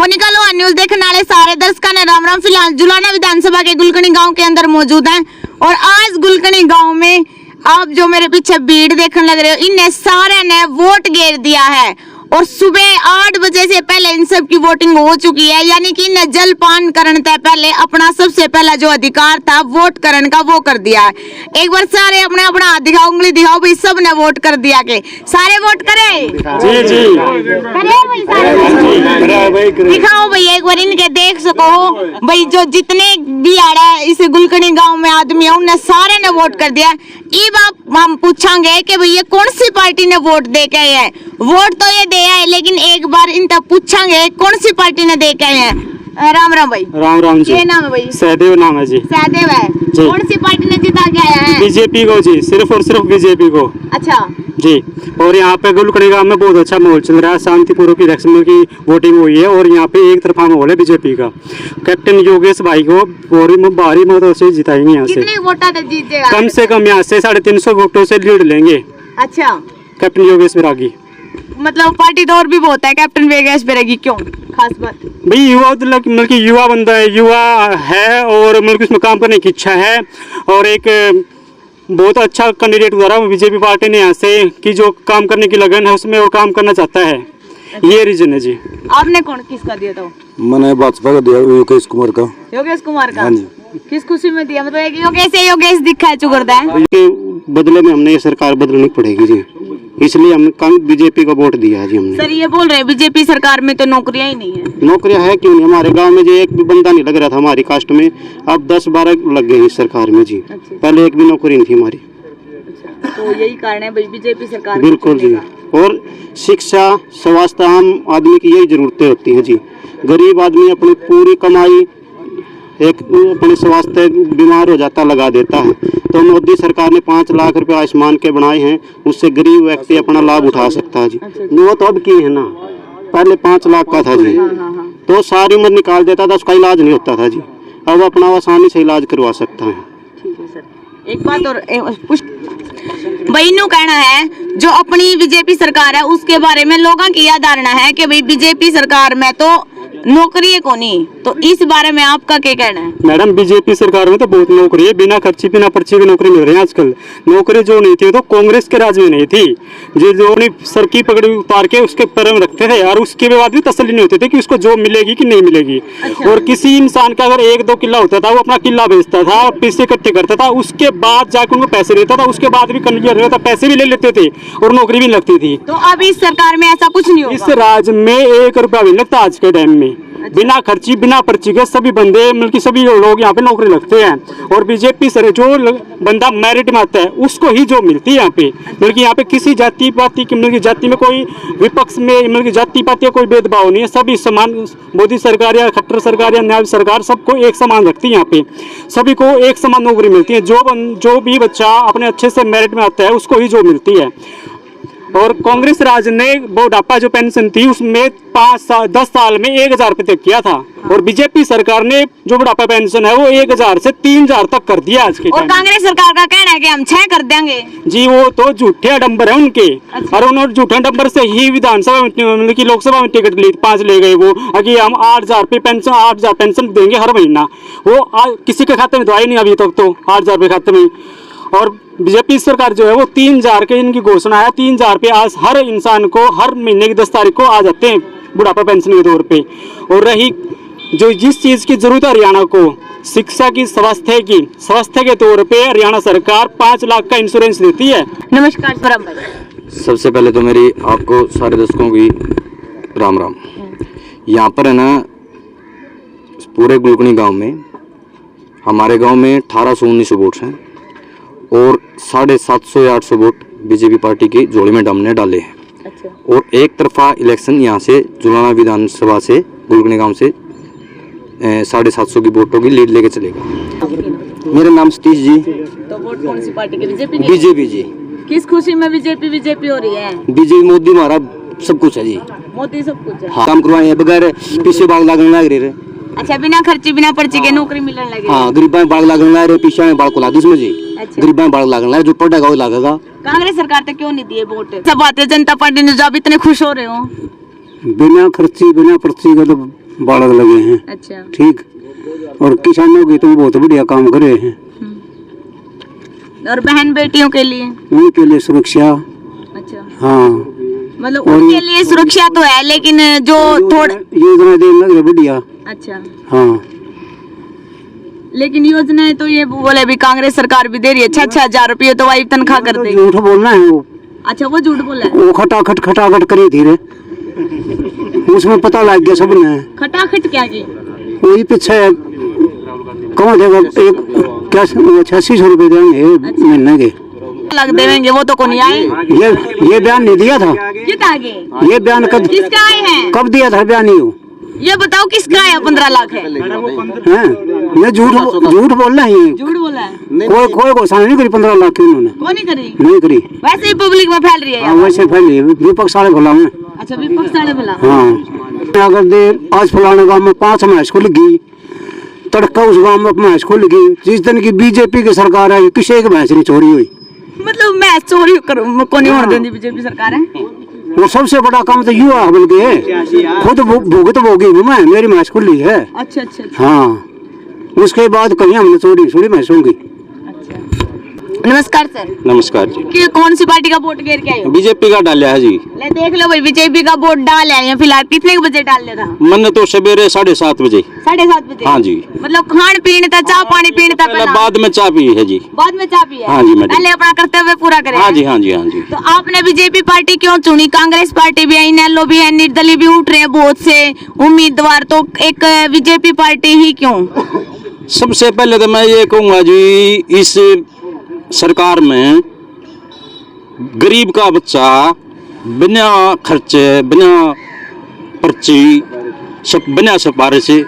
Monika Lohan news देखने वाले सारे दर्शकों ने राम राम। फिलहाल जुलाना विधानसभा के गुलकनी गांव के अंदर मौजूद हैं और आज गुलकनी गांव में आप जो मेरे पीछे भीड़ देखने लग रहे हो, इन्हें सारे ने वोट गिर दिया है और सुबह 8 बजे से पहले इन सब की वोटिंग हो चुकी है। यानी कि इन्हें जलपान करने से पहले अपना सबसे पहला जो अधिकार था वोट करने का वो कर दिया है। एक बार सारे अपने अपना हाथ दिखाओ, उंगली दिखाओ भाई, सब ने वोट कर दिया के सारे वोट करे। जी जी करे भाई सारे दिखाओ भाई, एक बार इनके देख सको भाई। जो जितने भी आ रहा है इस गुलकनी गाँव में आदमी है उन्हें सारे ने वोट कर दिया। ये बात हम पूछेंगे कि भाई ये कौन सी पार्टी ने वोट दे के आए हैं। वोट तो ये दे आए, लेकिन एक बार इनका पूछेंगे कौन सी पार्टी ने दे के आए हैं। राम राम भाई। राम राम जी। क्या नाम है भाई? सहदेव नाम है जी। सहदेव है। कौन सी पार्टी ने जिता के आया है? बीजेपी को जी, सिर्फ और सिर्फ बीजेपी को। अच्छा जी। और यहाँ पे गुलकनी गांव में बहुत अच्छा माहौल चल रहा है, शांतिपूर्वक इलेक्शन की वोटिंग हुई है और यहाँ पे एक तरफा माहौल है बीजेपी का। कैप्टन योगेश भाई को भारी मतों से जिताएंगे यहाँ से। कितने वोटा जीतेगा? कम से कम यहाँ से 350 वोटों से लीड लेंगे। अच्छा, कैप्टन योगेश बैरागी। मतलब पार्टी तो और भी बहुत है, कैप्टन योगेश बैरागी क्यों खास बात? भाई युवा मतलब कि युवा बंदा है, युवा है और मतलब उसमें काम करने की इच्छा है और एक बहुत अच्छा कैंडिडेट द्वारा बीजेपी पार्टी ने यहाँ से कि जो काम करने की लगन है उसमें वो काम करना चाहता है। ये रीजन है जी। आपने कौन किसका दिया था? मैंने भाजपा का दिया, योगेश कुमार का। योगेश कुमार का? हाँ जी। किस खुशी में दिया? मतलब एक योगेश दिखा है चुगरदा है। इसके बदले में हमने ये सरकार बदलनी पड़ेगी जी, इसलिए हमने बीजेपी को वोट दिया है जी हमने। सर ये बोल रहे हैं बीजेपी सरकार में तो नौकरियां ही नहीं है। नौकरियां है क्यों नहीं? हमारे गांव में जो एक भी बंदा नहीं लग रहा था हमारी कास्ट में, अब 10-12 लग गए इस सरकार में जी। अच्छा। पहले एक भी नौकरी नहीं थी हमारी। तो यही कारण है भाई बीजेपी सरकार। बिल्कुल जी। और शिक्षा, स्वास्थ्य, आम आदमी की यही जरूरतें होती हैं जी। गरीब आदमी अपनी पूरी कमाई एक अपने स्वास्थ्य बीमार हो जाता लगा देता है, तो मोदी सरकार ने 5 लाख रुपए आयुष्मान के बनाए हैं, उससे गरीब व्यक्ति अपना लाभ उठा सकता है जी। वो तो अब की है ना, पहले 5 लाख का था जी। तो सारी उम्र निकाल देता था, उसका इलाज नहीं होता था जी। अब अपना आसानी से इलाज करवा सकता है। ठीक है सर। एक बात और भाई नु कहना है जो अपनी बीजेपी सरकार है उसके बारे में लोगों की यह धारणा है कि भाई बीजेपी सरकार में तो नौकरी है को नहीं, तो इस बारे में आपका क्या कहना है? मैडम बीजेपी सरकार में तो बहुत नौकरी है, बिना खर्ची बिना पर्ची की नौकरी मिल रही है आजकल। नौकरी जो नहीं थी तो कांग्रेस के राज में नहीं थी, जो सर की पगड़ी उतार के उसके पैर में रखते थे और उसके बाद भी तसल्ली नहीं होती थी कि उसको जॉब मिलेगी कि नहीं मिलेगी। अच्छा। और किसी इंसान का अगर 1-2 किला होता था वो अपना किला बेचता था, पैसे इकट्ठे करता था, उसके बाद जाकर उनको पैसे देता था, उसके बाद भी पैसे भी ले लेते थे और नौकरी भी लगती थी। तो अब इस सरकार में ऐसा कुछ नहीं होगा? इस राज्य में 1 रुपया भी लगता आज के टाइम में। अच्छा। बिना खर्ची बिना पर्ची के सभी बंदे मतलब सभी लोग यहाँ पे नौकरी लगते हैं और बीजेपी सर जो बंदा मेरिट में आता है उसको ही जो मिलती है यहाँ पे। मतलब यहाँ पे किसी जाति पाति की मतलब जाति में कोई विपक्ष में मतलब जाति पाति का कोई भेदभाव नहीं है, सभी समान। मोदी सरकार या खट्टर सरकार या न्याय सरकार सबको एक समान रखती है, यहाँ पे सभी को एक समान नौकरी मिलती है। जो भी बच्चा अपने अच्छे से मेरिट में आता है उसको ही जो मिलती है। और कांग्रेस राज ने बुढ़ापा जो पेंशन थी उसमें 10 साल में 1000 रुपए तक किया था और बीजेपी सरकार ने जो बुढ़ापा पेंशन है वो 1000 से 3000 तक कर दिया आज के और कांग्रेस सरकार का कहना है कि हम 6 कर देंगे जी। वो तो झूठे आडंबर है उनके। अच्छा। और उन्होंने झूठे आडंबर से ही विधानसभा मतलब की लोकसभा में टिकट ली, 5 ले गए वो कि हम 8000 रुपये पेंशन 8000 पेंशन देंगे हर महीना। वो किसी के खाते में तो आई नहीं अभी तक, तो 8000 रुपये खाते में। और बीजेपी सरकार जो है वो 3000 के इनकी घोषणा है, 3000 रुपये आज हर इंसान को हर महीने की 10 तारीख को आ जाते हैं बुढ़ापा पेंशन के तौर पे। और रही जो जिस चीज़ की जरूरत है हरियाणा को, शिक्षा की, स्वास्थ्य के तौर पे हरियाणा सरकार 5 लाख का इंश्योरेंस देती है। नमस्कार परम भाई। सबसे पहले तो मेरी आपको सारे दर्शकों की राम राम। यहाँ पर है ना पूरे गुलकनी गांव में, हमारे गांव में 1800-1900 वोट हैं और 750 या 800 वोट बीजेपी पार्टी की झोली में हमने डाले हैं। अच्छा। और एक तरफा इलेक्शन यहाँ से जुलाना विधानसभा से गुलकनी गांव से 750 की वोटों की लीड लेके चलेगा। मेरा नाम सतीश जी। तो वोट कौन सी पार्टी की? बीजेपी जी। किस खुशी में बीजेपी हो रही है? बीजेपी मोदी हमारा सब कुछ है जी। मोदी सब कुछ है। हाँ, काम करवाए बगैर पीछे बाग लागने लग रहे। अच्छा, बिना खर्ची बिना पर्ची के नौकरी मिलने लगी। हाँ, गरीबा में बाग लागने लग रहे, पीछे में बाग को ला दी इसमें जी। अच्छा। गरीबा में बाग लागने लग, जो पड़ेगा वो लागेगा। कांग्रेस सरकार तो क्यों नहीं दिए वोट? सब भारतीय जनता पार्टी ने जब इतने खुश हो रहे हो। बिना खर्ची बिना पर्ची का तो बालक लगे हैं। अच्छा। ठीक, और किसानों की तो बहुत बढ़िया काम कर रहे हैं। और बहन बेटियों के लिए? उनके लिए सुरक्षा। अच्छा। हाँ, मतलब उनके लिए सुरक्षा तो है, लेकिन जो थोड़ा योजना देने लग रहे बढ़िया। अच्छा। हाँ, लेकिन योजनाएं तो ये बोले भी कांग्रेस सरकार भी दे रही है 6,000 रुपये, तो वही तनख्वाह कर देगी। झूठ बोलना है वो। अच्छा, वो झूठ बोला है। वो खटाखट करी धीरे, उसमें पता लग गया सबने। खटाखट क्या की? वही पीछे कौन देगा, एक क्या 8600 रुपये देंगे महीने के। लग देंगे वो तो कौन आए? ये बयान नहीं दिया था। कितना आगे? ये बयान किसका आए हैं? कब दिया था बयान? ये बताओ किसका है 15 लाख है? मैं झूठ बोल रहा है। झूठ बोला है। कोई घोषणा नहीं करी 15 लाख की उन्होंने। कौन नहीं करी? नहीं करी, वैसे ही पब्लिक में फैल रही है। हाँ, वैसे फैली विपक्ष वाले भला में। अच्छा, विपक्ष वाले भला। हाँ, अगर दे आज फलाने गाँव में 5 मैच खुल गई, तड़का उस गाँव में मैच खुल गई। जिस दिन की बीजेपी की सरकार है किसी एक भैंस नहीं चोरी हुई। मतलब मैं चोरी करूँ को नहीं होने देती बीजेपी सरकार है। वो सबसे बड़ा काम तो युवा बल्कि है, खुद भुगत भोगी हूँ मैं, मेरी मैच खुली है। अच्छा अच्छा। हाँ, उसके बाद कहीं हमने चोरी मैचों की। नमस्कार सर। नमस्कार जी। कि कौन सी पार्टी का वोट घेर के आए हो? बीजेपी का डाला है जी। ले देख लो भाई, बीजेपी का वोट डाल आए हैं। फिलहाल कितने बजे डाल दिया था? मैंने तो सवेरे 7:30 बजे। 7:30 बजे? हाँ जी। मतलब खान पीने था, चाय पानी पीने था पहला? बाद में चाय पी है जी। बाद में चाय पी है? हाँ जी मैडम। पहले अपना कर्तव्य पूरा करें। हाँ जी, हाँ जी, हाँ जी। तो आपने बीजेपी पार्टी क्यों चुनी? कांग्रेस पार्टी भी है, इनेलो भी है, निर्दलीय भी उठ रहे हैं बहुत से उम्मीदवार, तो एक बीजेपी पार्टी ही क्यों? सबसे पहले तो मैं ये कहूँगा जी, इस सरकार में गरीब का बच्चा बिना खर्चे, बिना पर्ची, सब बिना सिफारिश से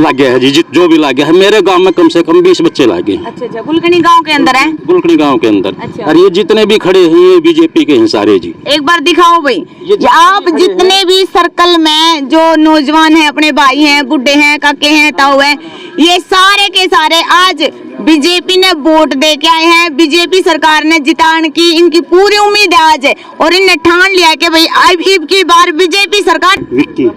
लग गया है जी। जो भी लग गया है, मेरे गांव में कम से कम 20 बच्चे लग गए। अच्छा अच्छा। गुलकनी गांव के अंदर है? गुलकनी गांव के अंदर। अच्छा। और ये जितने भी खड़े हैं ये बीजेपी के हैं सारे जी। एक बार दिखाओ भाई। आप जितने भी सर्कल में जो नौजवान हैं, अपने भाई हैं, बुढ़े हैं, काके हैं, ताऊ हैं, ये सारे के सारे आज बीजेपी ने वोट दे के आए हैं। बीजेपी सरकार ने जिताने की इनकी पूरी उम्मीद है आज है, और इनने ठान लिया है कि भाई अब की बार बीजेपी सरकार। विक्की,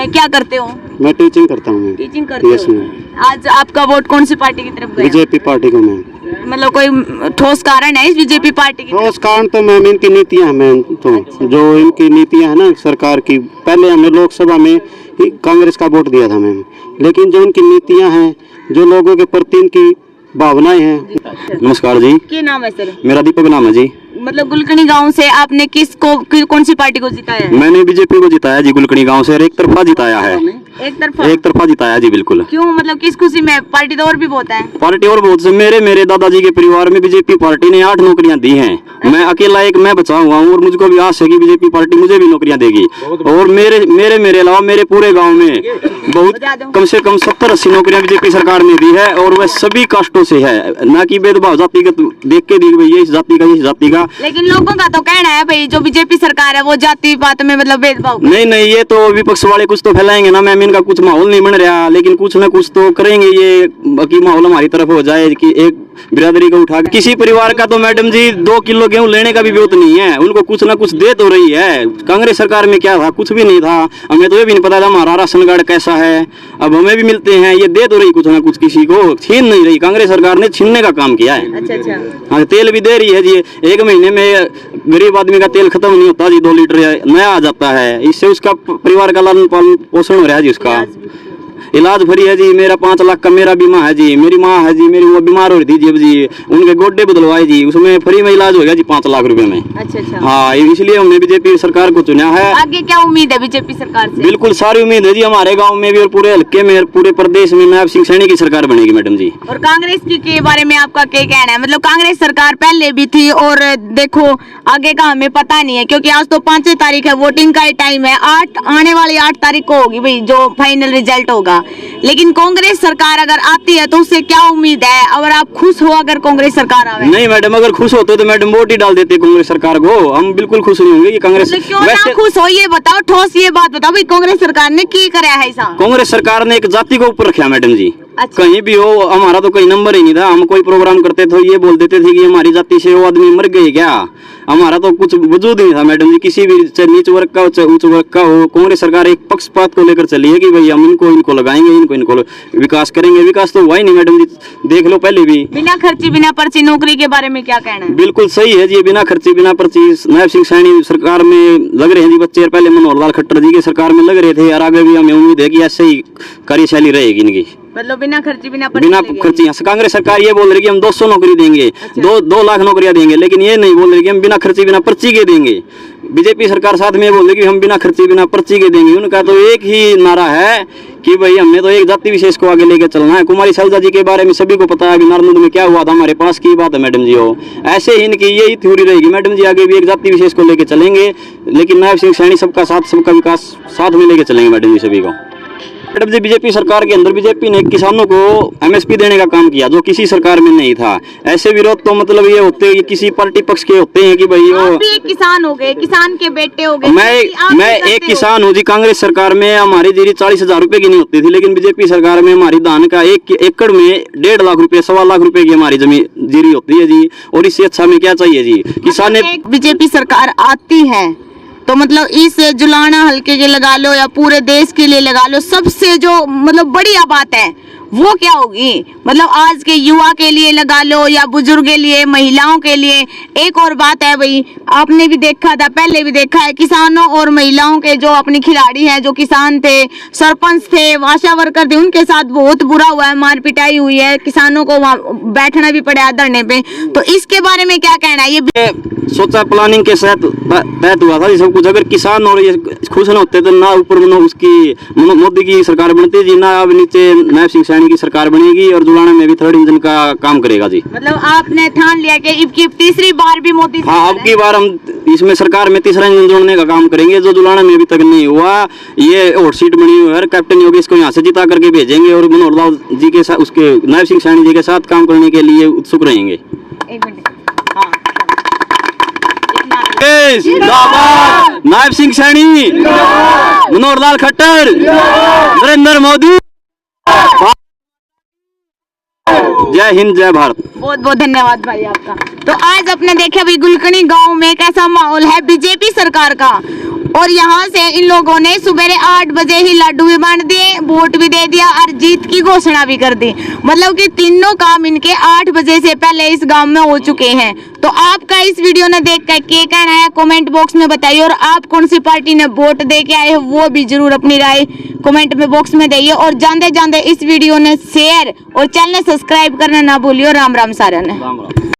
क्या करते हो? मैं टीचिंग करता हूँ। टीचिंग करते यस हो? मैम। आज आपका वोट कौन सी पार्टी की तरफ गया? बीजेपी पार्टी को मैम। मतलब कोई ठोस कारण है इस बीजेपी पार्टी की? ठोस कारण तो मैम इनकी नीतियाँ हैं मैम। तो अच्छा। जो इनकी नीतियाँ हैं ना सरकार की, पहले हमने लोकसभा में कांग्रेस का वोट दिया था मैम, लेकिन जो इनकी नीतियाँ हैं, जो लोगों के प्रति इनकी भावनाएं हैं। नमस्कार जी। क्या नाम है सर? मेरा दीपक नाम है जी। मतलब गुलकनी गांव से आपने कौन सी पार्टी को जिताया है? मैंने बीजेपी को जिताया जी, गुलकनी गांव से, और एक तरफा जिताया है। एक तरफा जिताया जी, बिल्कुल। क्यों? मतलब किस खुशी में? पार्टी तो और भी बहुत है। पार्टी और बहुत से, मेरे दादाजी के परिवार में बीजेपी पार्टी ने 8 नौकरियां दी हैं। मैं अकेला एक मैं बचा हुआ हूँ, और मुझको भी आस है कि बीजेपी पार्टी मुझे भी नौकरियां देगी। और मेरे अलावा मेरे पूरे गाँव में बहुत कम से कम 70-80 नौकरियां बीजेपी सरकार ने दी है, और वह सभी कास्टों से है, न कि भेदभाव जातिगत देख के दी गई है, इस जाति का, इस जाति का। लेकिन लोगों का तो कहना है भाई जो बीजेपी सरकार है वो जाति पात में मतलब भेदभाव। नहीं, ये तो विपक्ष वाले कुछ तो फैलाएंगे ना मैम, इनका कुछ माहौल नहीं बन रहा, लेकिन कुछ ना कुछ तो करेंगे ये, बाकी माहौल हमारी तरफ हो जाए कि एक बिरादरी को उठा। किसी परिवार का तो मैडम जी 2 किलो गेहूं लेने का भी विरोध नहीं है, उनको कुछ ना कुछ दे तो रही है। कांग्रेस सरकार में क्या था? कुछ भी नहीं था। हमें तो ये भी नहीं पता था हमारा राशन कार्ड कैसा है, अब हमें भी मिलते हैं। ये दे तो रही कुछ ना कुछ, किसी को छीन नहीं रही। कांग्रेस सरकार ने छीनने का काम किया है। अच्छा अच्छा। हाँ, तेल भी दे रही है जी। 1 महीने में गरीब आदमी का तेल खत्म नहीं होता जी, 2 लीटर नया आ जाता है। इससे उसका परिवार का लालन पालन पोषण हो रहा है जी, उसका इलाज फ्री है जी। मेरा 5 लाख का मेरा बीमा है जी। मेरी माँ है जी, मेरी वो बीमार हो रही थी जब जी, उनके गोड्डे बदलवाए जी, उसमें फ्री में इलाज हो गया जी 5 लाख रुपए में। अच्छा अच्छा। हाँ, इसलिए हमने बीजेपी सरकार को चुना है। आगे क्या उम्मीद है बीजेपी सरकार से? बिल्कुल सारी उम्मीद है जी, हमारे गाँव में भी और पूरे हल्के में, पूरे प्रदेश में नवाब सिंह सैनी की सरकार बनेगी मैडम जी। और कांग्रेस के बारे में आपका क्या कहना है? मतलब कांग्रेस सरकार पहले भी थी, और देखो आगे का हमें पता नहीं है, क्योंकि आज तो 5 तारीख है, वोटिंग का ही टाइम है। आने वाली 8 तारीख को होगी भाई जो फाइनल रिजल्ट होगा। लेकिन कांग्रेस सरकार अगर आती है तो उससे क्या उम्मीद है? अगर आप खुश हो अगर कांग्रेस सरकार आवे? नहीं मैडम, अगर खुश होते तो मैडम वोट ही डाल देते कांग्रेस सरकार को। हम बिल्कुल खुश नहीं होंगे कि कांग्रेस। क्यों ना खुश हो, ये बताओ, ठोस ये बात बताओ भाई, कांग्रेस सरकार ने की कराया है ऐसा? कांग्रेस सरकार ने एक जाति को ऊपर रखा मैडम जी। अच्छा। कहीं भी हो, हमारा तो कोई नंबर ही नहीं था। हम कोई प्रोग्राम करते थे ये बोल देते थे कि हमारी जाति से वो आदमी मर गए क्या, हमारा तो कुछ वजूद ही नहीं था मैडम जी। किसी भी चाहे नीच वर्ग का हो चाहे उच्च वर्ग का हो, कांग्रेस सरकार एक पक्षपात को लेकर चली है कि भाई हम इनको लगाएंगे, इनको विकास करेंगे। विकास तो हुआ ही नहीं मैडम जी, देख लो पहले भी। बिना खर्ची बिना पर्ची नौकरी के बारे में क्या कहना है? बिल्कुल सही है जी, बिना खर्ची बिना पर्ची। नायब सिंह सैनी सरकार में लग रहे हैं जी बच्चे, पहले मनोहर लाल खट्टर जी की सरकार में लग रहे थे, और आगे भी हमें उम्मीद है कि ऐसे ही कार्यशैली रहेगी इनकी। मतलब बिना खर्ची बिना खर्ची। कांग्रेस सरकार ये बोल रही है कि हम 200 नौकरी देंगे। अच्छा। 2 लाख नौकरियां देंगे, लेकिन ये नहीं बोल रही कि हम बिना खर्ची बिना पर्ची के देंगे। बीजेपी सरकार साथ में ये बोल रही कि हम बिना खर्ची बिना पर्ची के देंगे। उनका तो एक ही नारा है कि भाई हमने तो एक जाति विशेष को आगे लेकर चलना है। कुमारी शैलजा जी के बारे में सभी को पता है कि नारनूद में क्या हुआ था, हमारे पास की बात है मैडम जी। हो ऐसे ही इनकी यही थ्योरी रहेगी मैडम जी, आगे भी एक जाति विशेष को लेकर चलेंगे, लेकिन नायब सिंह सैनी सबका साथ सबका विकास साथ में लेकर चलेंगे मैडम जी सभी को। मैडम जी बीजेपी सरकार के अंदर बीजेपी ने किसानों को एमएसपी देने का काम किया, जो किसी सरकार में नहीं था। ऐसे विरोध तो मतलब ये होते हैं कि किसी पार्टी पक्ष के होते हैं कि भाई वो आप भी एक किसान हो गए, किसान के बेटे हो गए। मैं एक किसान हूँ जी। कांग्रेस सरकार में हमारी जीरी 40,000 रुपए की नहीं होती थी, लेकिन बीजेपी सरकार में हमारी धान का 1 एकड़ में 1.5 लाख रुपए 1.25 लाख रुपए की हमारी जमीन जीरी होती है जी। और इससे अच्छा में क्या चाहिए जी? किसान ने बीजेपी सरकार आती है तो मतलब इस जुलाना हल्के के लगा लो या पूरे देश के लिए लगा लो, सबसे जो मतलब बढ़िया बात है वो क्या होगी? मतलब आज के युवा के लिए लगा लो या बुजुर्ग के लिए, महिलाओं के लिए। एक और बात है भाई, आपने भी देखा था, पहले भी देखा है, किसानों और महिलाओं के जो अपने खिलाड़ी हैं, जो किसान थे, सरपंच थे, आशा वर्कर थे, उनके साथ बहुत बुरा हुआ है, मार पिटाई हुई है, किसानों को वहाँ बैठना भी पड़ा धरने पे। तो इसके बारे में क्या कहना है? ये सोचा प्लानिंग के साथ तहत हुआ था ये सब कुछ। अगर किसान और ये खुश न होते तो ना ऊपर उसकी मोदी की सरकार बनती जी, ना अब नीचे नायब सिंह सैनी की सरकार बनेगी, और जुलाना में भी 3rd इंजन का काम करेगा जी। मतलब आपने ठान लिया कि अब की तीसरी बार भी मोदी। हाँ, अब की बार हम इसमें सरकार में 3रा इंजन जोड़ने का काम करेंगे, जो जुलाना में अभी तक नहीं हुआ। ये हॉट सीट बनी हुई है, कैप्टन योगेश को यहाँ से जिता करके भेजेंगे, और मनोहर लाल जी के साथ उसके नायब सिंह सैनी जी के साथ काम करने के लिए उत्सुक रहेंगे। एक मिनट, हाँ जिंदाबाद नायब सिंह सैनी, मनोहर लाल खट्टर, नरेंद्र मोदी। जय हिंद, जय भारत। बहुत बहुत धन्यवाद भाई आपका। तो आज अपने देखा भाई गुलकनी गांव में कैसा माहौल है बीजेपी सरकार का, और यहाँ से इन लोगों ने सुबह 8 बजे ही लड्डू भी बांट दिए, वोट भी दे दिया और जीत की घोषणा भी कर दी। मतलब कि तीनों काम इनके 8 बजे से पहले इस गांव में हो चुके हैं। तो आपका इस वीडियो ने देख कर क्या कहना है कमेंट बॉक्स में बताइए, और आप कौन सी पार्टी ने वोट दे के आए हो वो भी जरूर अपनी राय कमेंट में बॉक्स में दइए। और जानते जानते इस वीडियो ने शेयर और चैनल सब्सक्राइब करना ना भूलिए। राम राम सारा ने।